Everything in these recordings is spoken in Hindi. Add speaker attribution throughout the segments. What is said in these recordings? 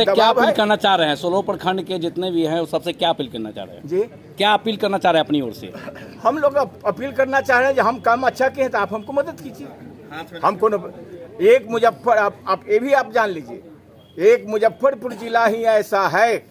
Speaker 1: क्या अपील करना चाह रहे हैं? 16 प्रखंड के जितने भी हैं सबसे क्या अपील करना चाह रहे हैं जी? क्या अपील करना चाह रहे हैं अपनी ओर से? हम लोग अपील करना चाह रहे हैं, हम काम अच्छा किए तो आप हमको मदद कीजिए। हमको एक मुजफ्फर, आप ये भी आप जान लीजिए, एक मुजफ्फरपुर जिला ही ऐसा है,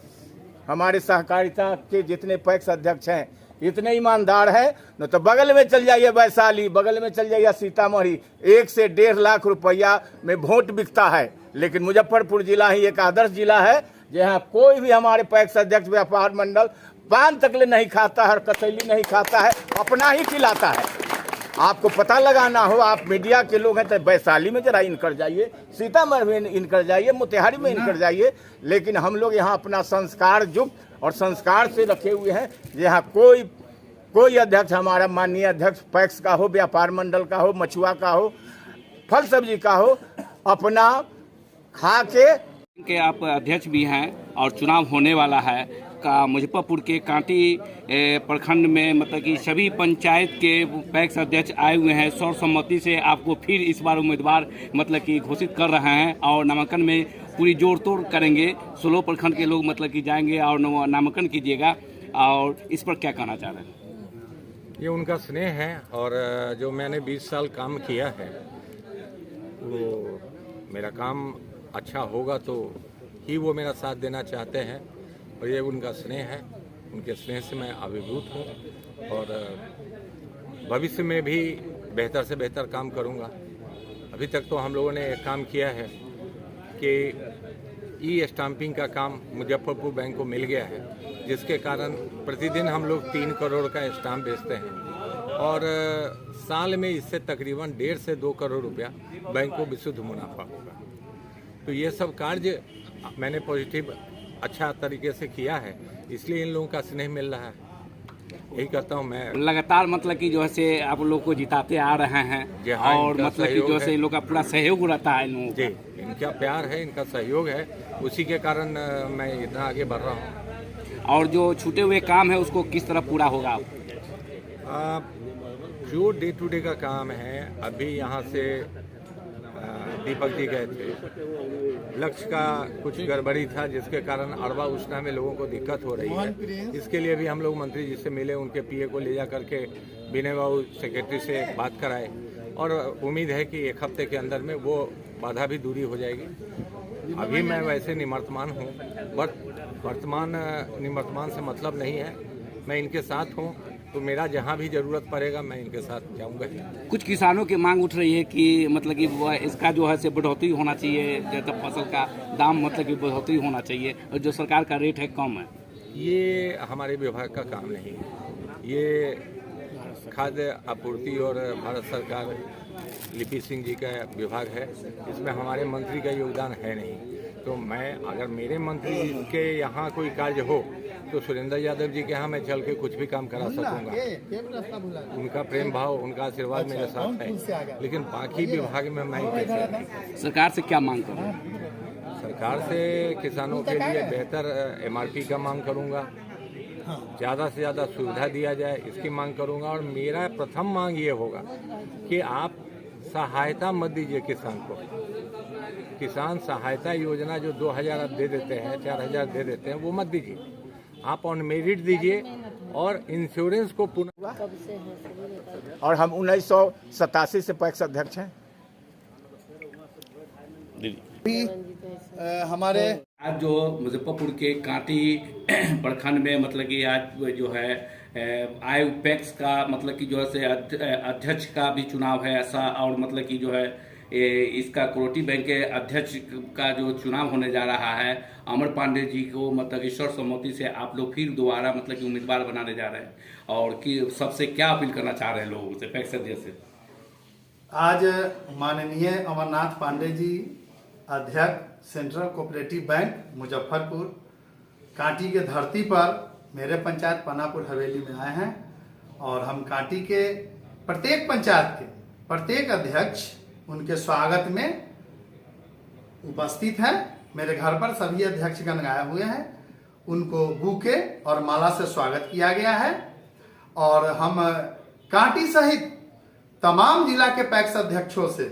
Speaker 1: हमारे सहकारिता के जितने पैक्स अध्यक्ष हैं इतने ईमानदार है न, तो बगल में चल जाइए वैशाली, बगल में चल जाइए सीतामढ़ी, 1 से 1.5 लाख रुपया में वोट बिकता है। लेकिन मुजफ्फरपुर जिला ही एक आदर्श जिला है जहाँ कोई भी हमारे पैक्स अध्यक्ष, व्यापार मंडल पान तकले नहीं खाता है, कतैली नहीं खाता है, अपना ही खिलाता है। आपको पता लगाना हो, आप मीडिया के लोग हैं तो वैशाली में जरा इनकर जाइए, सीतामढ़ी में इनकर जाइए, मोतिहारी में इनकर जाइए। लेकिन हम लोग यहाँ अपना संस्कार युक्त और संस्कार से रखे हुए हैं। यहाँ कोई अध्यक्ष, हमारा माननीय अध्यक्ष पैक्स का हो, व्यापार मंडल का हो, मछुआ का हो, फल सब्जी का हो, अपना खा के आप अध्यक्ष भी हैं और चुनाव होने वाला है का मुजफ्फरपुर के कांटी प्रखंड में, मतलब कि सभी पंचायत के पैक्स अध्यक्ष आए हुए हैं। सर्वसम्मति से आपको फिर इस बार उम्मीदवार मतलब कि घोषित कर रहे हैं और नामांकन में पूरी जोड़ तोड़ करेंगे। 16 प्रखंड के लोग मतलब कि जाएंगे और नामांकन कीजिएगा। और इस पर क्या कहना चाह रहे हैं?
Speaker 2: ये उनका स्नेह है और जो मैंने 20 साल काम किया है वो मेरा काम अच्छा होगा तो ही वो मेरा साथ देना चाहते हैं और ये उनका स्नेह है। उनके स्नेह से मैं अभिभूत हूँ और भविष्य में भी बेहतर से बेहतर काम करूँगा। अभी तक तो हम लोगों ने एक काम किया है कि ई-स्टाम्पिंग का काम मुजफ्फरपुर बैंक को मिल गया है, जिसके कारण प्रतिदिन हम लोग 3 करोड़ का स्टाम्प बेचते हैं और साल में इससे तकरीबन 1.5 से 2 करोड़ रुपया बैंक को विशुद्ध मुनाफा होगा। तो ये सब कार्य मैंने पॉजिटिव अच्छा तरीके से किया है, इसलिए इन लोगों का स्नेह मिल रहा है। यही कहता हूँ मैं।
Speaker 1: लगातार मतलब कि जो है से आप लोग को जिताते आ रहे हैं और मतलब कि जो है इन लोग का पूरा सहयोग रहता है इन लोगों
Speaker 2: जी, इनका प्यार है, इनका सहयोग है, उसी के कारण मैं इतना आगे बढ़ रहा हूँ।
Speaker 1: और जो छूटे हुए काम है उसको किस तरह पूरा होगा?
Speaker 2: जो डे टू डे का काम है, अभी यहाँ से दीपक जी गए थे, लक्ष्य का कुछ गड़बड़ी था जिसके कारण अरबा उष्णा में लोगों को दिक्कत हो रही है। इसके लिए भी हम लोग मंत्री जी से मिले, उनके पीए को ले जा करके विनय बाबू सेक्रेटरी से बात कराए और उम्मीद है कि 1 हफ्ते के अंदर में वो बाधा भी दूरी हो जाएगी। अभी मैं वैसे निवर्तमान हूँ, वर्तमान निवर्तमान से मतलब नहीं है, मैं इनके साथ हूँ, तो मेरा जहाँ भी ज़रूरत पड़ेगा मैं इनके साथ जाऊँगा।
Speaker 1: कुछ किसानों की मांग उठ रही है कि मतलब कि इसका जो है से बढ़ोतरी होना चाहिए, जैसे फसल का दाम मतलब कि बढ़ोतरी होना चाहिए और जो सरकार का रेट है कम है।
Speaker 2: ये हमारे विभाग का काम नहीं है, ये खाद्य आपूर्ति और भारत सरकार लिपि सिंह जी का विभाग है, इसमें हमारे मंत्री का योगदान है नहीं। तो मैं अगर मेरे मंत्री के यहाँ कोई कार्य हो तो सुरेंद्र यादव जी के यहाँ मैं चल के कुछ भी काम करा सकूंगा। उनका प्रेम भाव, उनका आशीर्वाद मेरे साथ है, लेकिन बाकी विभाग में मैं कैसे।
Speaker 1: सरकार से क्या मांग करूँ?
Speaker 2: सरकार से किसानों के लिए बेहतर MRP का मांग करूंगा, ज़्यादा से ज़्यादा सुविधा दिया जाए इसकी मांग करूंगा। और मेरा प्रथम मांग ये होगा कि आप सहायता मत दीजिए किसान को। किसान सहायता योजना जो 2000 आप दे देते हैं, 4000 दे देते हैं, वो मत दीजिए। आप ऑन मेरिट दीजिए और इंश्योरेंस को पुनः।
Speaker 1: और हम 1987 से पैक्स अध्यक्ष हैं।
Speaker 3: हमारे
Speaker 1: आज जो मुजफ्फरपुर के कांटी प्रखंड में मतलब कि आज जो है आय पैक्स का मतलब कि जो है अध्यक्ष का भी चुनाव है ऐसा, और मतलब कि जो है इसका कोरोटी बैंक के अध्यक्ष का जो चुनाव होने जा रहा है, अमर पांडे जी को मतलब कि सर्वसम्मति से आप लोग फिर दोबारा मतलब कि उम्मीदवार बनाने जा रहे हैं, और कि सबसे क्या अपील करना चाह रहे हैं लोगों से पैक्स अध्यक्ष से?
Speaker 3: आज माननीय अमरनाथ पांडे जी अध्यक्ष central cooperative bank Muzaffarpur Kanti के धरती पर मेरे पंचायत पानापुर हवेली में आए हैं, और हम कांटी के प्रत्येक पंचायत के प्रत्येक अध्यक्ष उनके स्वागत में उपस्थित हैं। मेरे घर पर सभी अध्यक्षगण आए हुए हैं, उनको बुके और माला से स्वागत किया गया है। और हम कांटी सहित तमाम जिला के पैक्स अध्यक्षों से,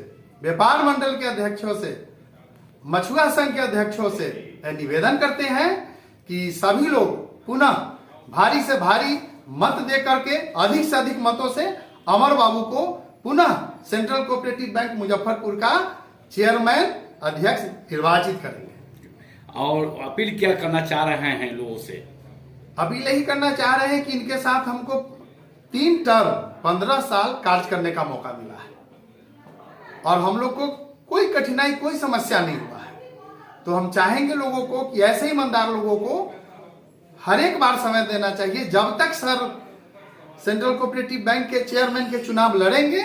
Speaker 3: व्यापार मंडल के अध्यक्षों से, मछुआ संघ के अध्यक्षों से निवेदन करते हैं कि सभी लोग पुनः भारी से भारी मत दे करके अधिक से अधिक मतों से अमर बाबू को पुनः सेंट्रल कोऑपरेटिव बैंक मुजफ्फरपुर का चेयरमैन अध्यक्ष निर्वाचित करेंगे।
Speaker 1: और अपील क्या करना चाह रहे हैं लोगों से?
Speaker 3: अपील यही करना चाह रहे हैं कि इनके साथ हमको 3 टर्म 15 साल कार्य करने का मौका मिला है, और हम लोग को कोई कठिनाई कोई समस्या नहीं हुआ है। तो हम चाहेंगे लोगों को कि ऐसे ईमानदार लोगों को हर एक बार समय देना चाहिए। जब तक सर सेंट्रल कोऑपरेटिव बैंक के चेयरमैन के चुनाव लड़ेंगे,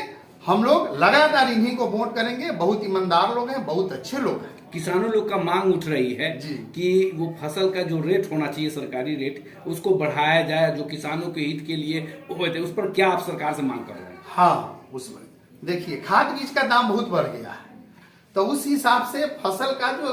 Speaker 3: हम लोग लगातार इन्हीं को वोट करेंगे। बहुत ईमानदार लोग हैं, बहुत अच्छे लोग हैं।
Speaker 1: किसानों लोग का मांग उठ रही है कि वो फसल का जो रेट होना चाहिए सरकारी रेट, उसको बढ़ाया जाए, जो किसानों के हित के लिए वो उस पर क्या आप सरकार से मांग कर रहे हैं?
Speaker 3: हाँ, उसमें देखिए खाद बीज का दाम बहुत बढ़ गया है, तो उस हिसाब से फसल का जो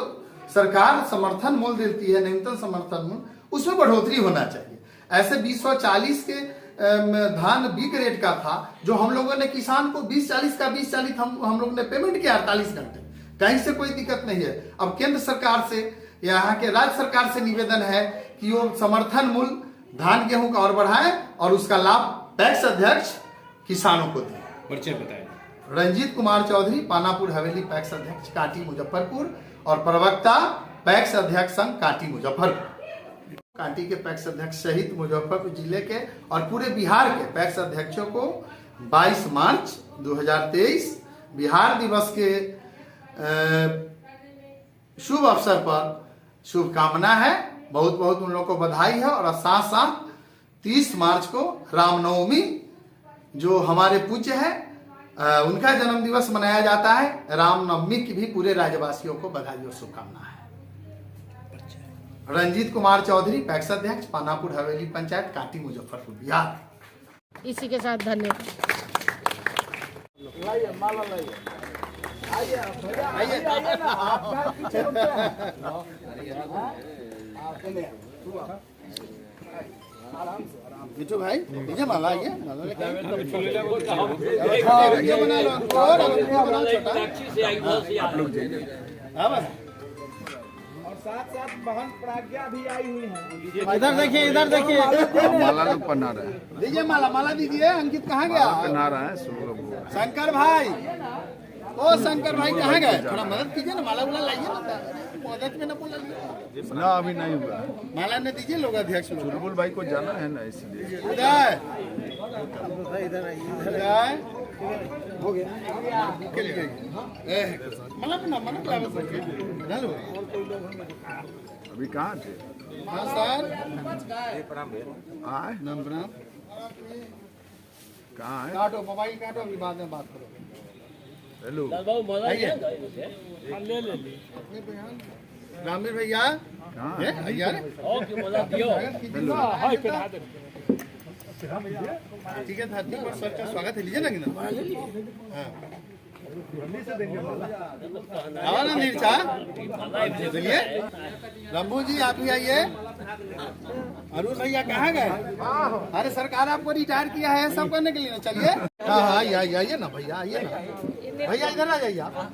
Speaker 3: सरकार समर्थन मूल्य देती है, न्यूनतम समर्थन मूल्य, उसमें बढ़ोतरी होना चाहिए। ऐसे 2040 के धान बिक रेट का था, जो हम लोगों ने किसान को 2040 का 2040 हम लोगों ने पेमेंट किया 48 घंटे, कहीं से कोई दिक्कत नहीं है। अब केंद्र सरकार से, यहाँ के राज्य सरकार से निवेदन है कि वो समर्थन मूल्य धान गेहूं का और बढ़ाए, और उसका लाभ पैक्स अध्यक्ष किसानों को दे।
Speaker 1: परिचय बताएं।
Speaker 3: रंजीत कुमार चौधरी, पानापुर हवेली पैक्स अध्यक्ष कांटी मुजफ्फरपुर, और प्रवक्ता पैक्स अध्यक्ष संघ कांटी मुजफ्फरपुर। कांटी के पैक्स अध्यक्ष सहित मुजफ्फरपुर जिले के और पूरे बिहार के पैक्स अध्यक्षों को 22 मार्च 2023 बिहार दिवस के शुभ अवसर पर शुभकामना है। बहुत बहुत उन लोगों को बधाई है। और साथ साथ 30 मार्च को रामनवमी, जो हमारे पूज्य है, उनका जन्म दिवस मनाया जाता है। रामनवमी की भी पूरे राज्यवासियों को बधाई और शुभकामना है। रंजीत कुमार चौधरी, पैक्स अध्यक्ष, पानापुर हवेली पंचायत, कांटी मुजफ्फरपुर, बिहार।
Speaker 4: इसी के साथ धन्यवाद।
Speaker 3: बिट्टू भाई दीजिए माला, ये माला लेके और साथ साथ बहन प्राज्ञा भी आई हुई है। इधर देखिए, इधर देखिए,
Speaker 5: माला लोग पहना रहे हैं।
Speaker 3: दीजिए माला, माला दीजिए। अंकित कहाँ गया?
Speaker 5: पहना रहे हैं
Speaker 3: शंकर भाई, ओ शंकर भाई कहाँ गए? थोड़ा मदद कीजिए ना, माला उला लाइए ना, मदद में ना बोला
Speaker 5: ना, अभी नहीं हुआ।
Speaker 3: माला ने दीजिए लोग अध्यक्ष लोग।
Speaker 5: चुलबुल भाई को जाना है ना, इसलिए
Speaker 3: हो गया।
Speaker 5: अभी कहाँ थे?
Speaker 3: हाँ सर,
Speaker 5: आए
Speaker 3: प्रणाम।
Speaker 5: कहाँ है?
Speaker 3: काटो मोबाइल, काटो, अभी बाद में बात करो।
Speaker 5: हेलो
Speaker 3: रामवीर भैया
Speaker 5: हाँ
Speaker 3: भैया ठीक है धरती पर सर का स्वागत है, लीजिए ना कि हाँ ना नीरचा चलिए। रंभू जी आप भी आइए। अरुण भैया कहाँ गए? अरे सरकार आपको रिटायर किया है सब करने के लिए ना, चलिए। हाँ हाँ आइए ना भैया, आइए ना भैया, इधर आ जाइए आप।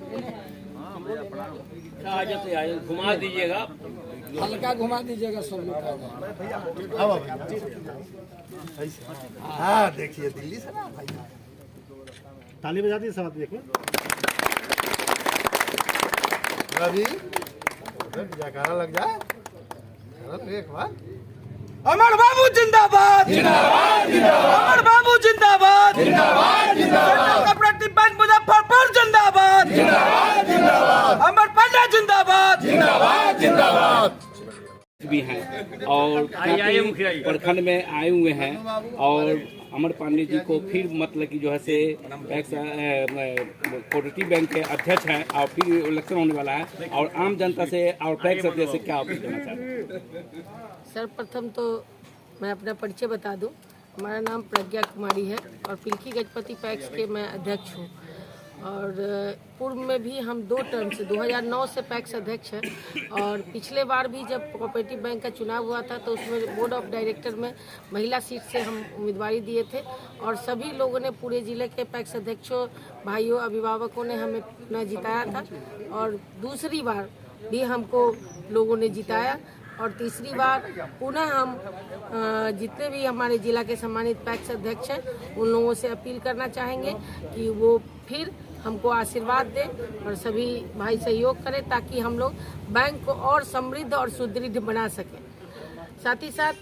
Speaker 1: घुमा दीजिएगा,
Speaker 4: हल्का घुमा दीजिएगा सब लोग।
Speaker 3: हाँ देखिए दिल्ली से ना भैया,
Speaker 4: ताली बजा दी सब देखो।
Speaker 3: रवि जयकारा लग जाए एक बार।
Speaker 1: अमर बाबू जिंदाबाद, जिंदाबाद जिंदाबाद, अमर बाबू जिंदाबाद, जिंदाबाद जिंदाबाद, कोऑपरेटिव बैंक मुजफ्फरपुर जिंदाबाद, जिंदाबाद जिंदाबाद, अमर पांडा जिंदाबाद, जिंदाबाद जिंदाबाद भी हैं और प्रखंड में आए हुए हैं। और अमर पांडे जी को फिर मतलब कि जो है से कोऑपरेटिव बैंक के अध्यक्ष हैं और फिर इलेक्शन होने वाला है, और आम जनता से और पैक्स अध्यक्ष से क्या अपील करना चाहते हैं?
Speaker 6: सर्वप्रथम तो मैं अपना परिचय बता दूं। हमारा नाम प्रज्ञा कुमारी है और पिलखी गजपति पैक्स के मैं अध्यक्ष हूं। और पूर्व में भी हम 2 टर्म से 2009 से पैक्स अध्यक्ष हैं। और पिछले बार भी जब कोऑपरेटिव बैंक का चुनाव हुआ था तो उसमें बोर्ड ऑफ डायरेक्टर में महिला सीट से हम उम्मीदवारी दिए थे और सभी लोगों ने, पूरे ज़िले के पैक्स अध्यक्षों, भाइयों, अभिभावकों ने हमें अपना जिताया था। और दूसरी बार भी हमको लोगों ने जिताया और तीसरी बार पुनः हम जितने भी हमारे जिला के सम्मानित पैक्स अध्यक्ष हैं उन लोगों से अपील करना चाहेंगे कि वो फिर हमको आशीर्वाद दें और सभी भाई सहयोग करें ताकि हम लोग बैंक को और समृद्ध और सुदृढ़ बना सकें। साथ ही साथ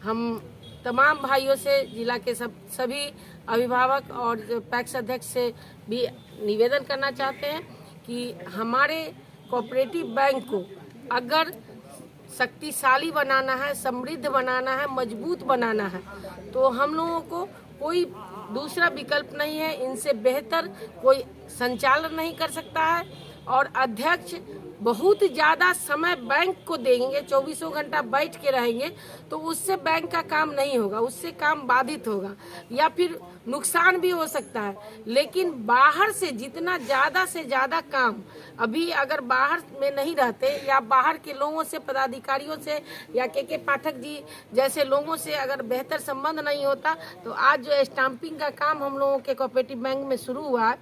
Speaker 6: हम तमाम भाइयों से, जिला के सभी अभिभावक और पैक्स अध्यक्ष से भी निवेदन करना चाहते हैं कि हमारे कोऑपरेटिव बैंक को अगर शक्तिशाली बनाना है, समृद्ध बनाना है, मजबूत बनाना है तो हम लोगों को कोई दूसरा विकल्प नहीं है। इनसे बेहतर कोई संचालन नहीं कर सकता है। और अध्यक्ष बहुत ज़्यादा समय बैंक को देंगे, 24 घंटा बैठ के रहेंगे तो उससे बैंक का काम नहीं होगा, उससे काम बाधित होगा या फिर नुकसान भी हो सकता है। लेकिन बाहर से जितना ज़्यादा से ज़्यादा काम, अभी अगर बाहर में नहीं रहते या बाहर के लोगों से, पदाधिकारियों से या के पाठक जी जैसे लोगों से अगर बेहतर संबंध नहीं होता तो आज जो स्टाम्पिंग का काम हम लोगों के कोऑपरेटिव बैंक में शुरू हुआ है,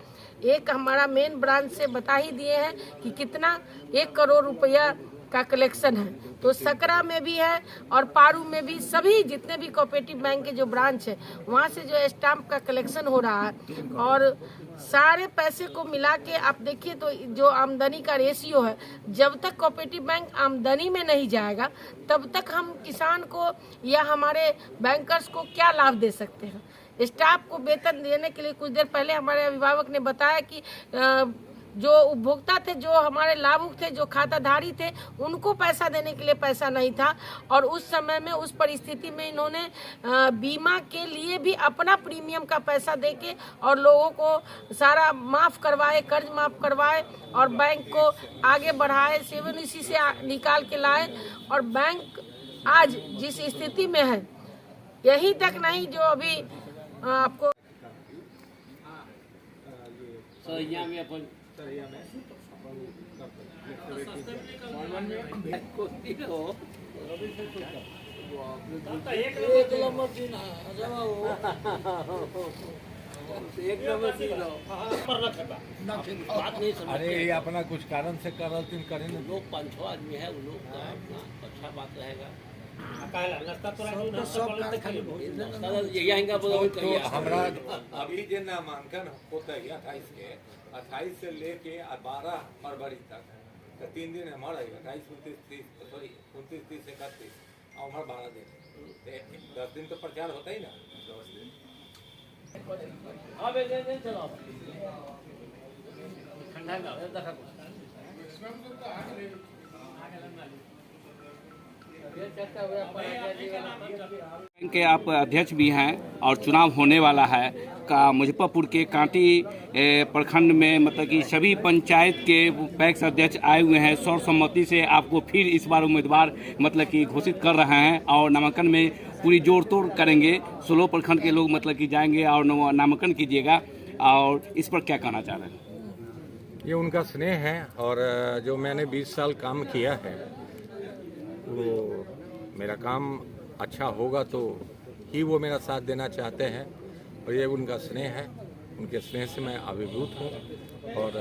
Speaker 6: एक हमारा मेन ब्रांच से बता ही दिए हैं कि कितना 1 करोड़ रुपया का कलेक्शन है। तो सकरा में भी है और पारू में भी, सभी जितने भी कोऑपरेटिव बैंक के जो ब्रांच है वहाँ से जो स्टाम्प का कलेक्शन हो रहा है। और सारे पैसे को मिला के आप देखिए तो जो आमदनी का रेशियो है, जब तक कोऑपरेटिव बैंक आमदनी में नहीं जाएगा तब तक हम किसान को या हमारे बैंकर्स को क्या लाभ दे सकते हैं। स्टाफ को वेतन देने के लिए कुछ देर पहले हमारे अभिभावक ने बताया कि जो उपभोक्ता थे, जो हमारे लाभुक थे, जो खाताधारी थे, उनको पैसा देने के लिए पैसा नहीं था। और उस समय में, उस परिस्थिति में इन्होंने बीमा के लिए भी अपना प्रीमियम का पैसा देके और लोगों को सारा माफ़ करवाए, कर्ज माफ़ करवाए और बैंक को आगे बढ़ाए, सेवानिवृत्ति से निकाल के लाए। और बैंक आज जिस स्थिति में है, यही तक नहीं जो अभी आपको
Speaker 2: अरे ये अपना कुछ कारण से कर रहे थे, करें
Speaker 1: लोग 5-6 आदमी है, वो लोग अच्छा बात रहेगा।
Speaker 2: हमरा अभी जे नामांकन होता है 28 से लेके 12 फरवरी तक, तो 3 दिन हमारा 28, 29, 30, 31 और हमारा 12 दिन, 10 दिन तो प्रचार होता ही ना। 10 दिन
Speaker 1: बैंक के आप अध्यक्ष भी हैं और चुनाव होने वाला है का मुजफ्फरपुर के कांटी प्रखंड में मतलब कि सभी पंचायत के पैक्स अध्यक्ष आए हुए हैं। सर्वसम्मति से आपको फिर इस बार उम्मीदवार मतलब कि घोषित कर रहे हैं और नामांकन में पूरी जोड़ तोड़ करेंगे। 16 प्रखंड के लोग मतलब कि जाएंगे और नामांकन कीजिएगा, और इस पर क्या कहना चाह रहे हैं?
Speaker 2: ये उनका स्नेह है और जो मैंने 20 साल काम किया है वो मेरा काम अच्छा होगा तो ही वो मेरा साथ देना चाहते हैं, और ये उनका स्नेह है। उनके स्नेह से मैं अभिभूत हूँ और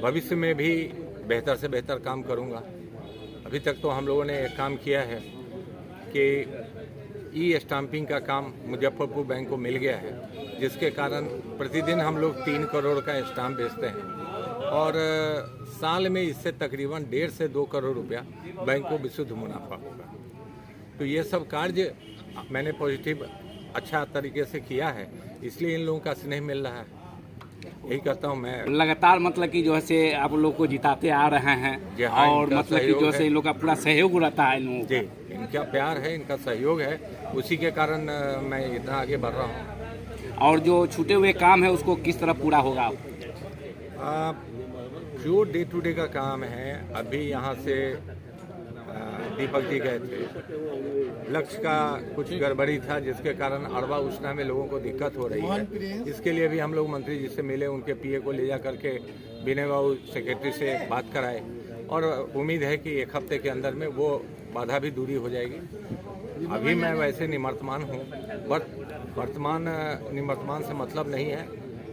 Speaker 2: भविष्य में भी बेहतर से बेहतर काम करूँगा। अभी तक तो हम लोगों ने एक काम किया है कि ई स्टाम्पिंग का काम मुजफ्फरपुर बैंक को मिल गया है, जिसके कारण प्रतिदिन हम लोग 3 करोड़ का स्टाम्प बेचते हैं और साल में इससे तकरीबन 1.5 से 2 करोड़ रुपया बैंक को विशुद्ध मुनाफा होगा। तो ये सब कार्य मैंने पॉजिटिव अच्छा तरीके से किया है, इसलिए इन लोगों का स्नेह मिल रहा है। यही करता हूँ मैं
Speaker 1: लगातार मतलब कि जो है से आप लोग को जिताते आ रहे हैं और मतलब कि जो है इन लोग का पूरा सहयोग रहता है इन लोगों
Speaker 2: जी, इनका प्यार है, इनका सहयोग है, उसी के कारण मैं इतना आगे बढ़ रहा हूँ।
Speaker 1: और जो छूटे हुए काम है उसको किस तरह पूरा होगा?
Speaker 2: जो डे टू डे का काम है, अभी यहाँ से दीपक जी गए थे, लक्ष्य का कुछ गड़बड़ी था जिसके कारण अरवा उष्णा में लोगों को दिक्कत हो रही है। इसके लिए भी हम लोग मंत्री जी से मिले, उनके पीए को ले जा करके विनय बाबू सेक्रेटरी से बात कराए और उम्मीद है कि 1 हफ्ते के अंदर में वो बाधा भी दूरी हो जाएगी। अभी मैं वैसे निवर्तमान हूँ, वर्तमान निवर्तमान से मतलब नहीं है,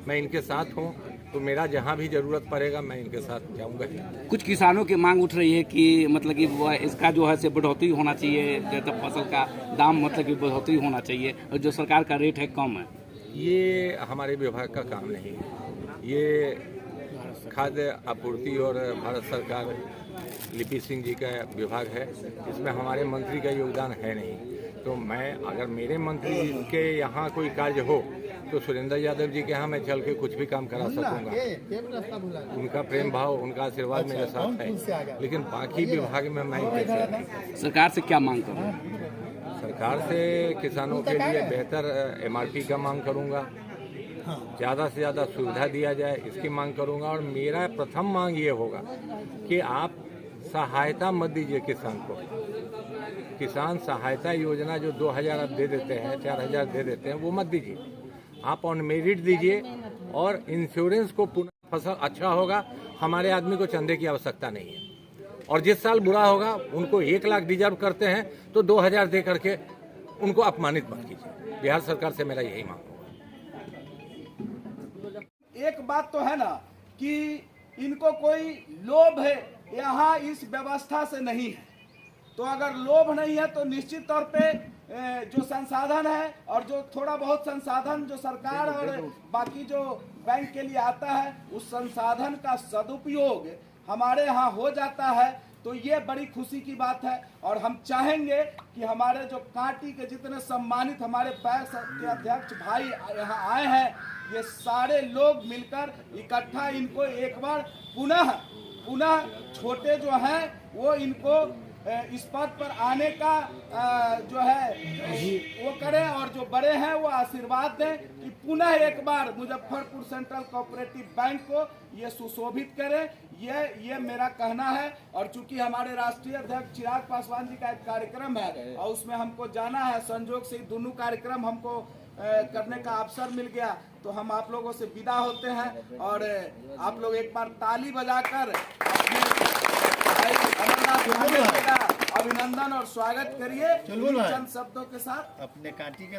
Speaker 2: मैं इनके साथ हूँ, तो मेरा जहाँ भी जरूरत पड़ेगा मैं इनके साथ जाऊँगा।
Speaker 1: कुछ किसानों की मांग उठ रही है कि मतलब कि इसका जो है से बढ़ोतरी होना चाहिए, जैसे फसल का दाम मतलब कि बढ़ोतरी होना चाहिए, और जो सरकार का रेट है कम है।
Speaker 2: ये हमारे विभाग का काम नहीं है, ये खाद्य आपूर्ति और भारत सरकार लिपि सिंह जी का विभाग है, इसमें हमारे मंत्री का योगदान है नहीं। तो मैं अगर मेरे मंत्री के यहाँ कोई कार्य हो तो सुरेंद्र यादव जी के यहाँ मैं चल के कुछ भी काम करा सकूंगा। उनका प्रेम भाव, उनका आशीर्वाद मेरे साथ है, लेकिन बाकी विभाग में मैं
Speaker 1: सरकार से क्या मांग करूँ?
Speaker 2: सरकार से किसानों के लिए बेहतर MRP का मांग करूंगा, ज़्यादा से ज़्यादा सुविधा दिया जाए इसकी मांग करूंगा। और मेरा प्रथम मांग ये होगा कि आप सहायता मत दीजिए किसान को। किसान सहायता योजना जो 2000 आप दे देते हैं, 4000 दे देते हैं, वो मत दीजिए। आप ऑन मेरिट दीजिए और इंश्योरेंस को पुनः फसल अच्छा होगा, हमारे आदमी को चंदे की आवश्यकता नहीं है। और जिस साल बुरा होगा उनको 1 लाख डिजर्व करते हैं तो 2000 दे करके उनको अपमानित मत कीजिए। बिहार सरकार से मेरा यही मांग होगा।
Speaker 7: एक बात तो है ना कि इनको कोई लोभ है यहाँ इस व्यवस्था से नहीं है, तो अगर लोभ नहीं है तो निश्चित तौर पे जो संसाधन है और जो थोड़ा बहुत संसाधन जो सरकार और बाकी जो बैंक के लिए आता है उस संसाधन का सदुपयोग हमारे यहाँ हो जाता है, तो ये बड़ी खुशी की बात है। और हम चाहेंगे कि हमारे जो कांटी के जितने सम्मानित हमारे पैक्स के अध्यक्ष भाई यहाँ आए हैं, ये सारे लोग मिलकर इकट्ठा इनको एक बार पुनः छोटे जो हैं वो इनको इस पद पर आने का जो है वो करें, और जो बड़े हैं वो आशीर्वाद दें कि पुनः एक बार मुजफ्फरपुर सेंट्रल कोऑपरेटिव बैंक को ये सुशोभित करें। ये मेरा कहना है। और चूंकि हमारे राष्ट्रीय अध्यक्ष चिराग पासवान जी का एक कार्यक्रम है और उसमें हमको जाना है, संजोग से दोनों कार्यक्रम हमको करने का अवसर मिल गया, तो हम आप लोगों से विदा होते हैं। और आप लोग एक बार ताली बजाकर अमरनाथ का अभिनंदन और स्वागत करिए चंद शब्दों के साथ।
Speaker 3: अपने कांटी के